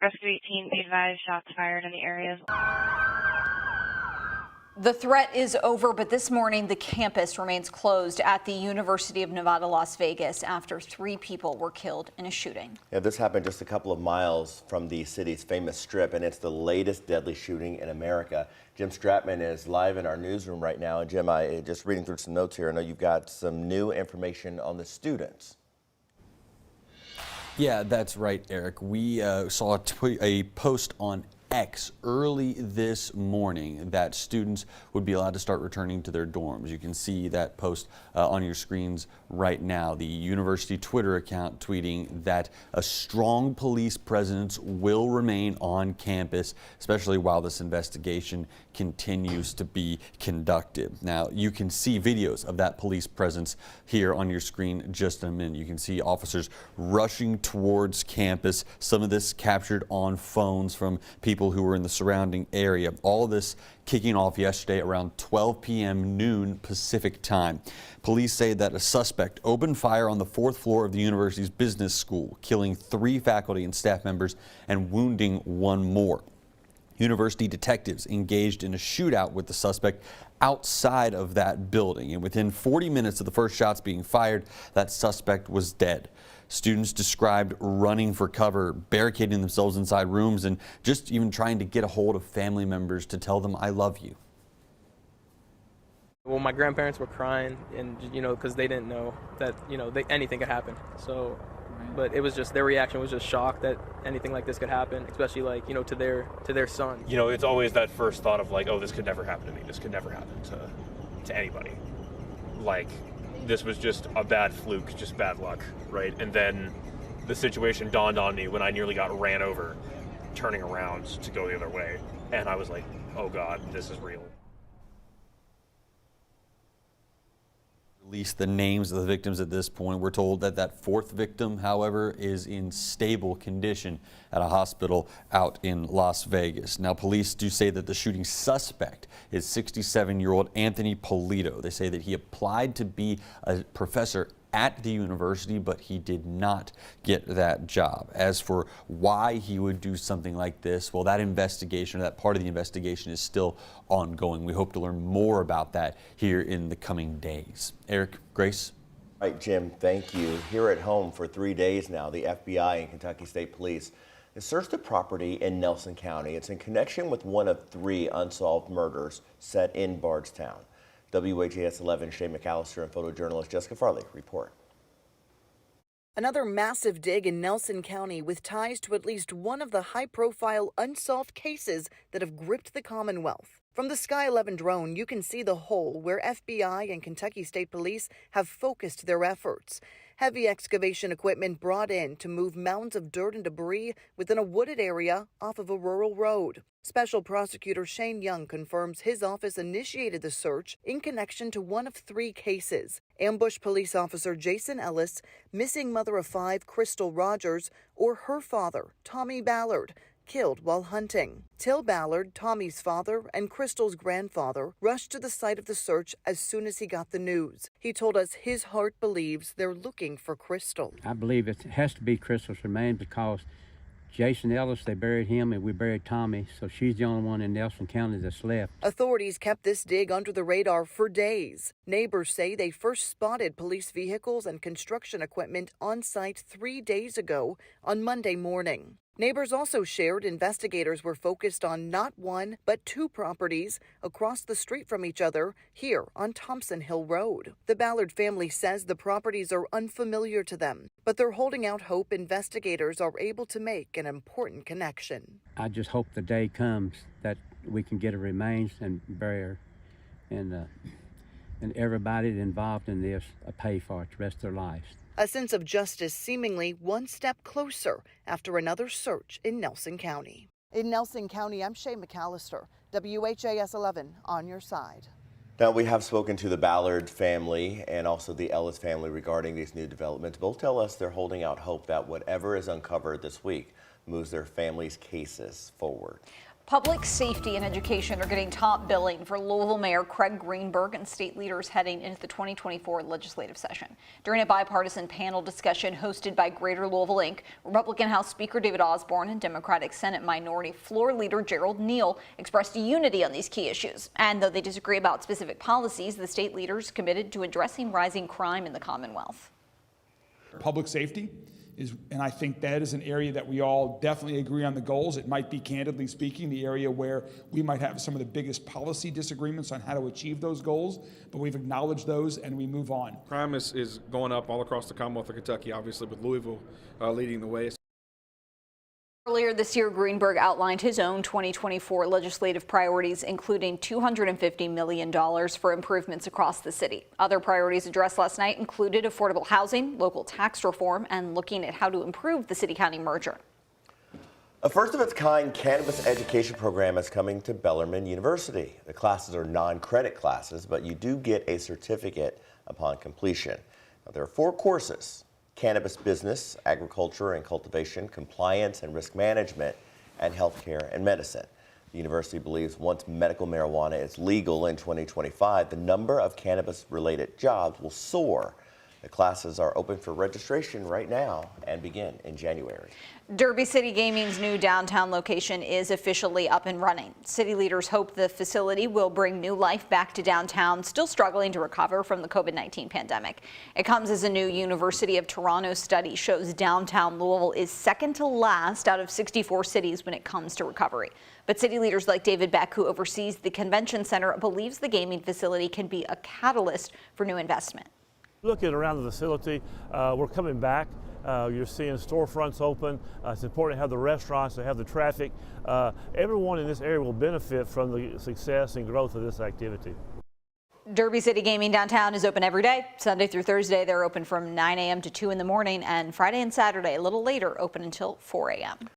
Rescue 18, be advised, shots fired in the area. The threat is over, but this morning the campus remains closed at the University of Nevada, Las Vegas after 3 people were killed in a shooting. Yeah, this happened just a couple of miles from the city's famous strip, and it's the latest deadly shooting in America. Jim Stratman is live in our newsroom right now. And Jim, I just reading through some notes here. I know you've got some new information on the students. Yeah, that's right, Eric. We saw a post on X early this morning that students would be allowed to start returning to their dorms. You can see that post on your screens right now. The university Twitter account tweeting that a strong police presence will remain on campus, especially while this investigation continues to be conducted. Now, you can see videos of that police presence here on your screen just in a minute. You can see officers rushing towards campus. Some of this captured on phones from people who were in the surrounding area. All of this kicking off yesterday around 12 p.m. noon Pacific time. Police say that a suspect opened fire on the 4th floor of the university's business school, killing 3 faculty and staff members and wounding 1 more. University detectives engaged in a shootout with the suspect outside of that building, and within 40 minutes of the first shots being fired, that suspect was dead. Students described running for cover, barricading themselves inside rooms, and just even trying to get a hold of family members to tell them, "I love you." Well, my grandparents were crying, and because they didn't know that anything could happen. So, but it was just their reaction was just shock that anything like this could happen, especially to their son. It's always that first thought of oh, this could never happen to me. This could never happen to anybody. This was just a bad fluke, just bad luck, right? And then the situation dawned on me when I nearly got ran over, turning around to go the other way. And I was like, oh God, this is real. Release the names of the victims at this point. We're told that that 4th victim, however, is in stable condition at a hospital out in Las Vegas. Now, police do say that the shooting suspect is 67-year-old Anthony Polito. They say that he applied to be a professor at the university, but he did not get that job. As for why he would do something like this, well, that investigation, that part of the investigation is still ongoing. We hope to learn more about that here in the coming days. Eric, Grace? All right, Jim, thank you. Here at home for 3 days now, the FBI and Kentucky State Police has searched a property in Nelson County. It's in connection with one of 3 unsolved murders set in Bardstown. WHAS11 Shane McAllister and photojournalist Jessica Farley report. Another massive dig in Nelson County with ties to at least one of the high-profile unsolved cases that have gripped the Commonwealth. From the Sky 11 drone, you can see the hole where FBI and Kentucky State Police have focused their efforts. Heavy excavation equipment brought in to move mounds of dirt and debris within a wooded area off of a rural road. Special Prosecutor Shane Young confirms his office initiated the search in connection to one of 3 cases. Ambush police officer Jason Ellis, missing mother of 5 Crystal Rogers, or her father, Tommy Ballard, killed while hunting. Till Ballard, Tommy's father, and Crystal's grandfather rushed to the site of the search as soon as he got the news. He told us his heart believes they're looking for Crystal. I believe it has to be Crystal's remains because Jason Ellis, they buried him and we buried Tommy, so she's the only one in Nelson County that's left. Authorities kept this dig under the radar for days. Neighbors say they first spotted police vehicles and construction equipment on site 3 days ago on Monday morning. Neighbors also shared investigators were focused on not 1, but 2 properties across the street from each other here on Thompson Hill Road. The Ballard family says the properties are unfamiliar to them, but they're holding out hope investigators are able to make an important connection. I just hope the day comes that we can get her remains and bury her, and everybody involved in this pay for it the rest of their lives. A sense of justice seemingly one step closer after another search in Nelson County. In Nelson County, I'm Shane McAllister, WHAS 11 on your side. Now, we have spoken to the Ballard family and also the Ellis family regarding these new developments. Both tell us they're holding out hope that whatever is uncovered this week moves their families' cases forward. Public safety and education are getting top billing for Louisville Mayor Craig Greenberg and state leaders heading into the 2024 legislative session. During a bipartisan panel discussion hosted by Greater Louisville Inc., Republican House Speaker David Osborne and Democratic Senate Minority Floor Leader Gerald Neal expressed unity on these key issues. And though they disagree about specific policies, the state leaders committed to addressing rising crime in the Commonwealth. Public safety is, and I think that is an area that we all definitely agree on the goals. It might be, candidly speaking, the area where we might have some of the biggest policy disagreements on how to achieve those goals, but we've acknowledged those and we move on. Crime is going up all across the Commonwealth of Kentucky, obviously with Louisville leading the way. Earlier this year, Greenberg outlined his own 2024 legislative priorities, including $250 million for improvements across the city. Other priorities addressed last night included affordable housing, local tax reform, and looking at how to improve the city-county merger. A first-of-its-kind cannabis education program is coming to Bellarmine University. The classes are non-credit classes, but you do get a certificate upon completion. Now, there are 4 courses: cannabis business, agriculture and cultivation, compliance and risk management, and healthcare and medicine. The university believes once medical marijuana is legal in 2025, the number of cannabis-related jobs will soar. The classes are open for registration right now and begin in January. Derby City Gaming's new downtown location is officially up and running. City leaders hope the facility will bring new life back to downtown, still struggling to recover from the COVID-19 pandemic. It comes as a new University of Toronto study shows downtown Louisville is second to last out of 64 cities when it comes to recovery. But city leaders like David Beck, who oversees the convention center, believes the gaming facility can be a catalyst for new investment. Looking around the facility, we're coming back. You're seeing storefronts open. It's important to have the restaurants, to have the traffic. Everyone in this area will benefit from the success and growth of this activity. Derby City Gaming downtown is open every day. Sunday through Thursday, they're open from 9 a.m. to 2 in the morning, and Friday and Saturday, a little later, open until 4 a.m.